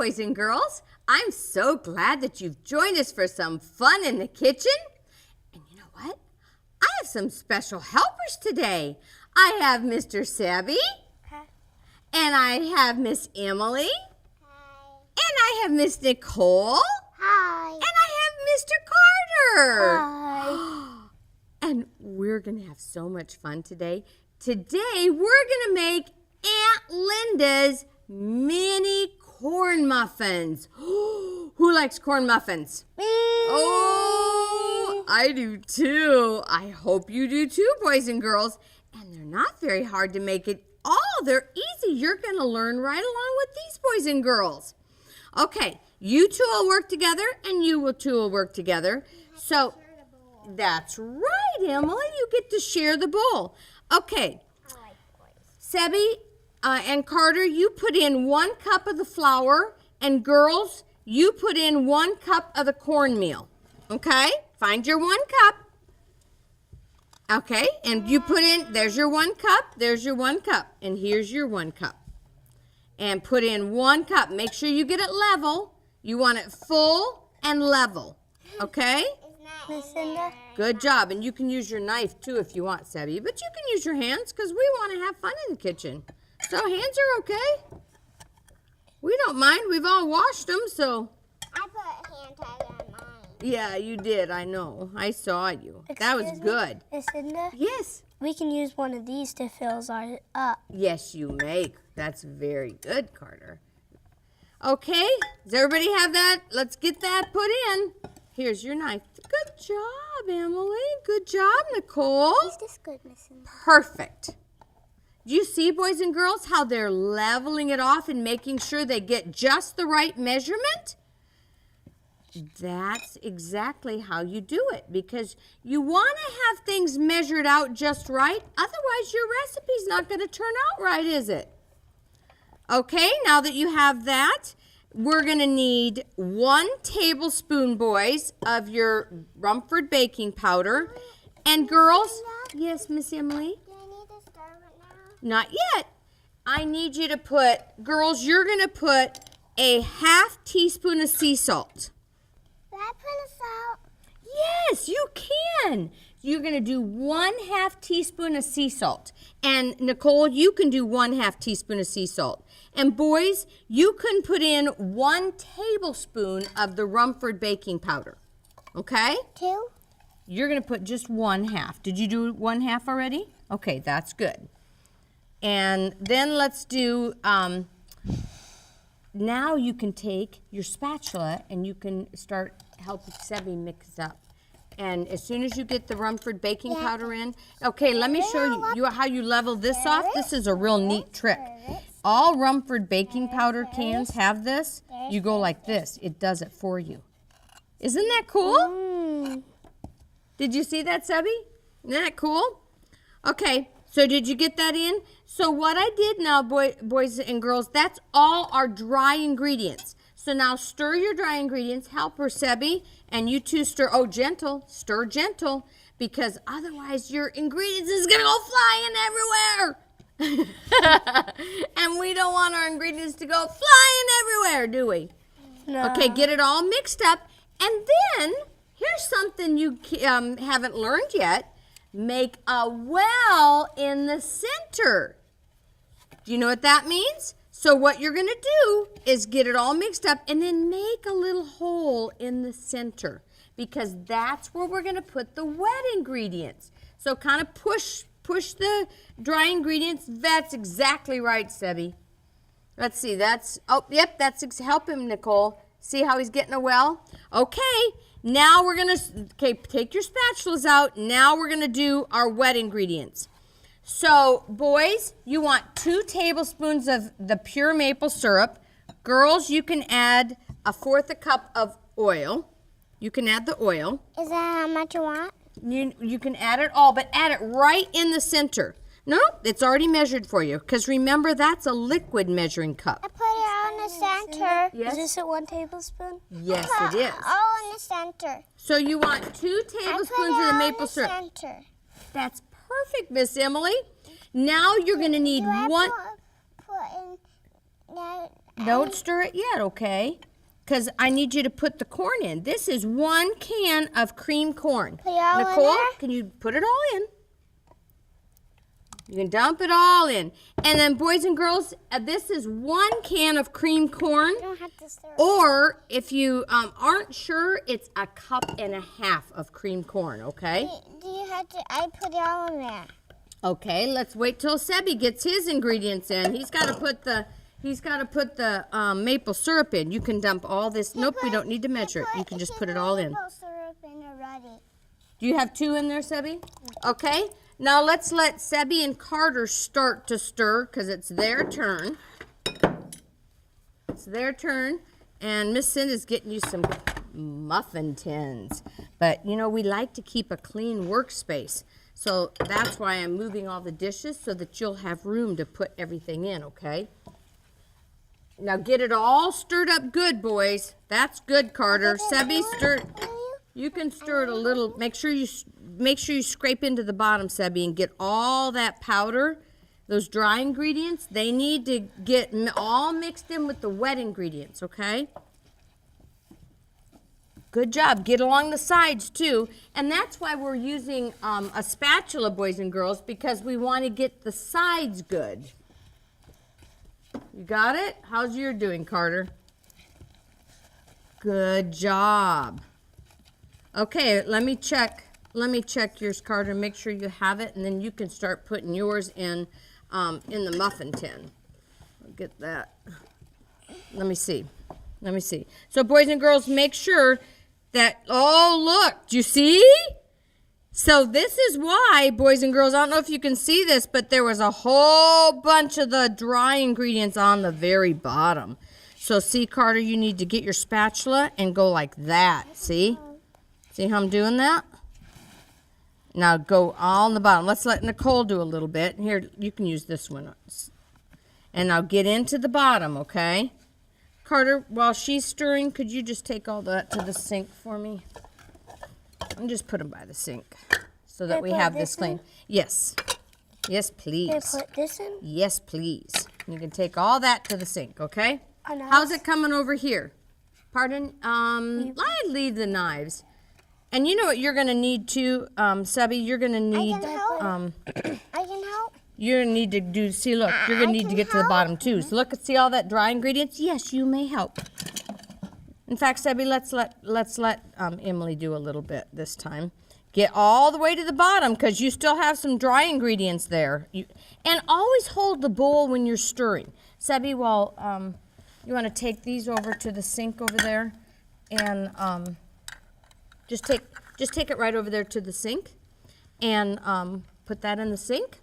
boys and girls. I'm so glad that you've joined us for some fun in the kitchen. And you know what? I have some special helpers today. I have Mr. Sebi. Hi. And I have Miss Emily. Hi. And I have Miss Nicole. Hi. And I have Mr. Carter. Hi. And we're going to have so much fun today. Today, we're going to make Aunt Linda's mini corn muffins. Who likes corn muffins? Me. Oh, I do too. I hope you do too, boys and girls. And they're not very hard to make at all. They're easy. You're going to learn right along with these boys and girls. Okay, you two will work together and you two will work together. So that's right, Emily. You get to share the bowl. Okay, Sebi and Carter, you put in 1 cup of the flour, and girls, you put in 1 cup of the cornmeal. Okay, find your 1 cup. Okay, and you put in, there's your 1 cup, there's your 1 cup, and here's your 1 cup. And put in 1 cup. Make sure you get it level. You want it full and level. Okay? Miss Cinda. Good job. And you can use your knife too if you want, Sebi. But you can use your hands because we want to have fun in the kitchen. So hands are okay. We don't mind. We've all washed them, so. I put a hand tag on mine. Yeah, you did. I know. I saw you. That was good. Miss Cinda. Yes. We can use one of these to fill ours up. Yes, you may. That's very good, Carter. Okay. Does everybody have that? Let's get that put in. Here's your knife. Good job, Emily. Good job, Nicole. Is this good, Miss Cinda? Perfect. Do you see, boys and girls, how they're leveling it off and making sure they get just the right measurement? That's exactly how you do it, because you want to have things measured out just right. Otherwise, your recipe's not going to turn out right, is it? Okay, now that you have that, we're going to need 1 tablespoon, boys, of your Rumford baking powder. And girls, yes, Miss Emily? Do I need to stir it now? Not yet. I need you to put, girls, you're going to put a 1/2 teaspoon of sea salt. Did I put a salt? Yes, you can. You're going to do 1/2 teaspoon of sea salt. And Nicole, you can do 1/2 teaspoon of sea salt. And boys, you can put in 1 tablespoon of the Rumford baking powder. Okay? 2. You're going to put just 1/2. Did you do 1/2 already? Okay, that's good. And then let's do, now you can take your spatula and you can start helping Sebi mix up. And as soon as you get the Rumford baking powder in, okay, let me show you how you level this off. This is a real neat trick. All Rumford baking powder cans have this. You go like this. It does it for you. Isn't that cool? Did you see that, Sebi? Isn't that cool? Okay, so did you get that in? So what I did now, boys and girls, that's all our dry ingredients. So now stir your dry ingredients. Help her, Sebi. And you two stir. Oh, gentle. Stir gentle. Because otherwise your ingredients is going to go flying everywhere. And we don't want our ingredients to go flying everywhere, do we? No. Okay, get it all mixed up. And then, here's something you haven't learned yet. Make a well in the center. Do you know what that means? So what you're going to do is get it all mixed up and then make a little hole in the center, because that's where we're going to put the wet ingredients. So kind of push the dry ingredients. That's exactly right, Sebi. Let's see. That's help him, Nicole. See how he's getting a well? Okay. Now we're going to, take your spatulas out. Now we're going to do our wet ingredients. So, boys, you want 2 tablespoons of the pure maple syrup. Girls, you can add 1/4 cup of oil. You can add the oil. Is that how much you want? You can add it all, but add it right in the center. No, it's already measured for you, because remember, that's a liquid measuring cup. I put it on the center. Yes? Is this a 1 tablespoon? Yes, it is. All in the center. So you want 2 tablespoons of the maple syrup. Center. That's perfect, Miss Emily. Now you're going to need Do I one. put in Don't stir it yet, okay? Because I need you to put the corn in. This is 1 can of cream corn. Put it all in Nicole, there? can you put it all in? You can dump it all in. And then, boys and girls, this is 1 can of cream corn. You don't have to stir it. Or, if you aren't sure, it's 1.5 cups of cream corn, okay? Do you have to? I put it all in there. Okay, let's wait till Sebi gets his ingredients in. He's got to put the maple syrup in. You can dump all this. Nope, we don't need to measure it. You can just put it all in. Maple syrup in already. Do you have 2 in there, Sebi? Okay. Now let's let Sebi and Carter start to stir because it's their turn. It's their turn. And Miss Cinda's getting you some muffin tins. But, you know, we like to keep a clean workspace. So that's why I'm moving all the dishes so that you'll have room to put everything in, okay? Now get it all stirred up good, boys. That's good, Carter. Sebi, stir. You can stir it a little. Make sure you scrape into the bottom, Sebi, and get all that powder. Those dry ingredients, they need to get all mixed in with the wet ingredients, okay? Good job. Get along the sides, too. And that's why we're using a spatula, boys and girls, because we want to get the sides good. You got it? How's your doing, Carter? Good job. Okay, let me check yours, Carter. Make sure you have it, and then you can start putting yours in the muffin tin. I'll get that. Let me see. So, boys and girls, make sure that, oh, look, do you see? So this is why, boys and girls, I don't know if you can see this, but there was a whole bunch of the dry ingredients on the very bottom. So see, Carter, you need to get your spatula and go like that, see? See how I'm doing that? Now go all on the bottom. Let's let Nicole do a little bit. Here, you can use this one. And now get into the bottom, okay? Carter, while she's stirring, could you just take all that to the sink for me? And just put them by the sink so that we have this clean. Yes. Yes, please. Can I put this in? Yes, please. You can take all that to the sink, okay? How's it coming over here? Pardon? I leave the knives. And you know what you're going to need too, Sebi? You're going to need... I can help. You're going to need to do... See, look. You're going to need to get to the bottom too. So look, see all that dry ingredients? Yes, you may help. In fact, Sebi, let's let Emily do a little bit this time. Get all the way to the bottom because you still have some dry ingredients there. And always hold the bowl when you're stirring. Sebi, well, you want to take these over to the sink over there, and just take it right over there to the sink, and put that in the sink.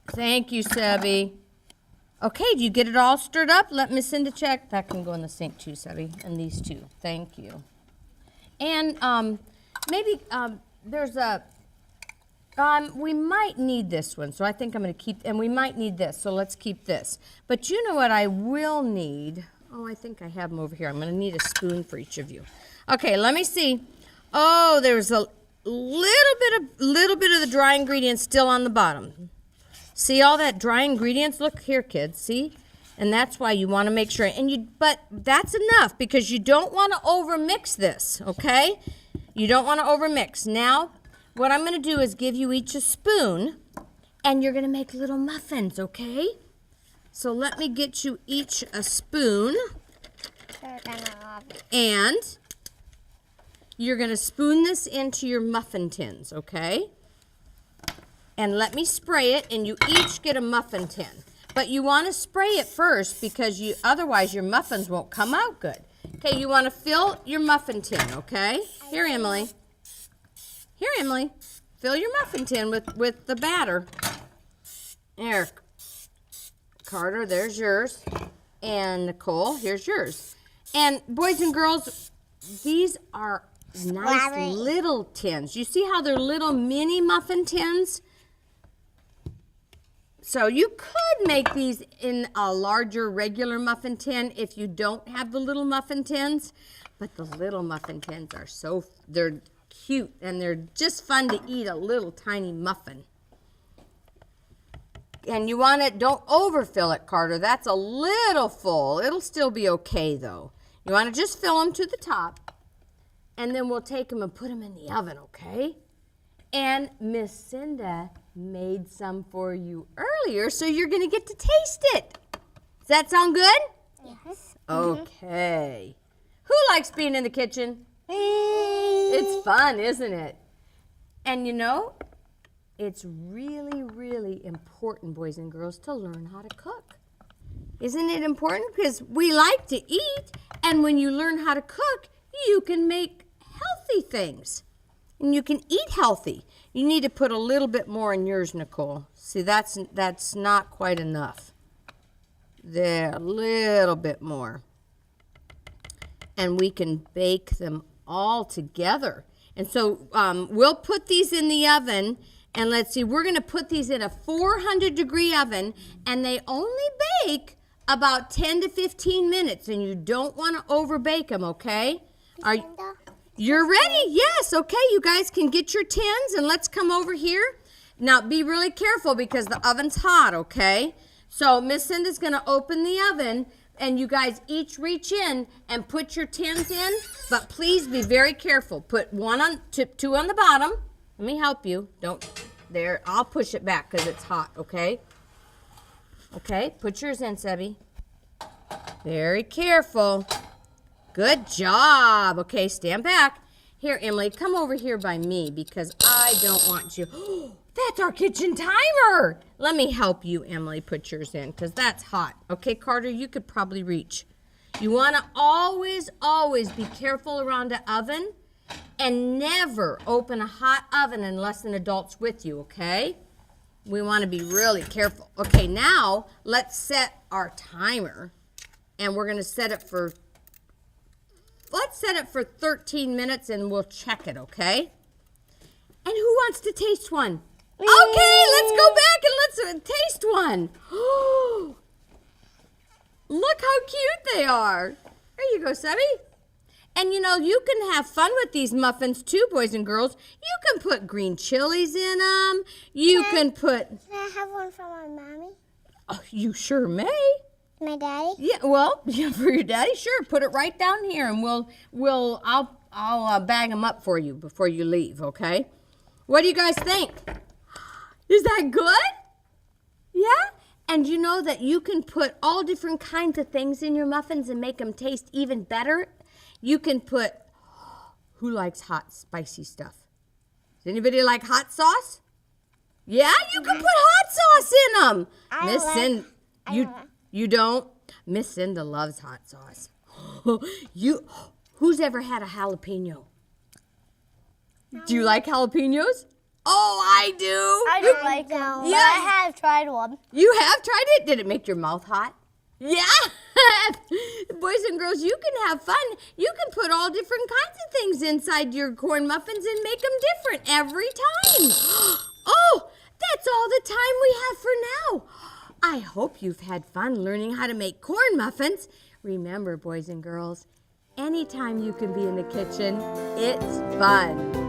Thank you, Sebi. Okay, do you get it all stirred up? Let Miss Cinda check. That can go in the sink too, Sebi, and these two. Thank you. And maybe there's a, we might need this one, so I think I'm going to keep, and we might need this, so let's keep this. But you know what I will need? Oh, I think I have them over here. I'm going to need a spoon for each of you. Okay, let me see. Oh, there's a little bit of the dry ingredients still on the bottom. See all that dry ingredients? Look here, kids, see? And that's why you want to make sure. But that's enough because you don't want to overmix this, okay? You don't want to overmix. Now, what I'm going to do is give you each a spoon, and you're going to make little muffins, okay? So let me get you each a spoon. And you're going to spoon this into your muffin tins, okay? And let me spray it, and you each get a muffin tin. But you want to spray it first because otherwise your muffins won't come out good. Okay, you want to fill your muffin tin, okay? Here, Emily. Here, Emily. Fill your muffin tin with the batter. There. Carter, there's yours. And Nicole, here's yours. And boys and girls, these are nice little tins. You see how they're little mini muffin tins? So you could make these in a larger regular muffin tin if you don't have the little muffin tins. But the little muffin tins are they're cute and they're just fun to eat a little tiny muffin. And you want it, don't overfill it, Carter. That's a little full. It'll still be okay, though. You want to just fill them to the top. And then we'll take them and put them in the oven, okay? And Miss Cinda made some for you earlier, so you're going to get to taste it. Does that sound good? Yes. Okay. Who likes being in the kitchen? It's fun, isn't it? And you know, it's really, really important, boys and girls, to learn how to cook. Isn't it important? Because we like to eat, and when you learn how to cook, you can make healthy things. And you can eat healthy. You need to put a little bit more in yours, Nicole. See, that's not quite enough. There, a little bit more. And we can bake them all together. And so we'll put these in the oven, and let's see, we're going to put these in a 400-degree oven, and they only bake about 10 to 15 minutes, and you don't want to overbake them, okay? You're ready? Yes, okay, you guys can get your tins, and let's come over here. Now, be really careful because the oven's hot, okay? So Miss Cinda's going to open the oven, and you guys each reach in and put your tins in, but please be very careful. Put two on the bottom. Let me help you. There, I'll push it back because it's hot, okay? Okay, put yours in, Sebi. Very careful. Good job. Okay, stand back. Here, Emily, come over here by me because I don't want you. That's our kitchen timer. Let me help you, Emily, put yours in because that's hot. Okay, Carter, you could probably reach. You want to always, always be careful around the oven and never open a hot oven unless an adult's with you, okay? We want to be really careful. Okay, now let's set our timer, and we're going to set it for, let's set it for 13 minutes, and we'll check it, okay? And who wants to taste one? Okay, let's go back and let's taste one. Look how cute they are. There you go, Sebi. And you know, you can have fun with these muffins too, boys and girls. You can put green chilies in them. Can I have one for my mommy? Oh, you sure may. My daddy? Yeah, well, yeah, for your daddy, sure. Put it right down here, and I'll bag them up for you before you leave. Okay? What do you guys think? Is that good? Yeah? And you know that you can put all different kinds of things in your muffins and make them taste even better. You can put, who likes hot, spicy stuff? Does anybody like hot sauce? Yeah, you can put hot sauce in them. Miss Cinda, you don't? Miss Cinda loves hot sauce. Who's ever had a jalapeno? Do you like jalapenos? Oh, I do. I don't like them. Yeah, I have tried one. You have tried it? Did it make your mouth hot? Yeah. Boys and girls, you can have fun. You can put all different kinds of things inside your corn muffins and make them different every time. Oh, that's all the time we have for now. I hope you've had fun learning how to make corn muffins. Remember, boys and girls, anytime you can be in the kitchen, it's fun.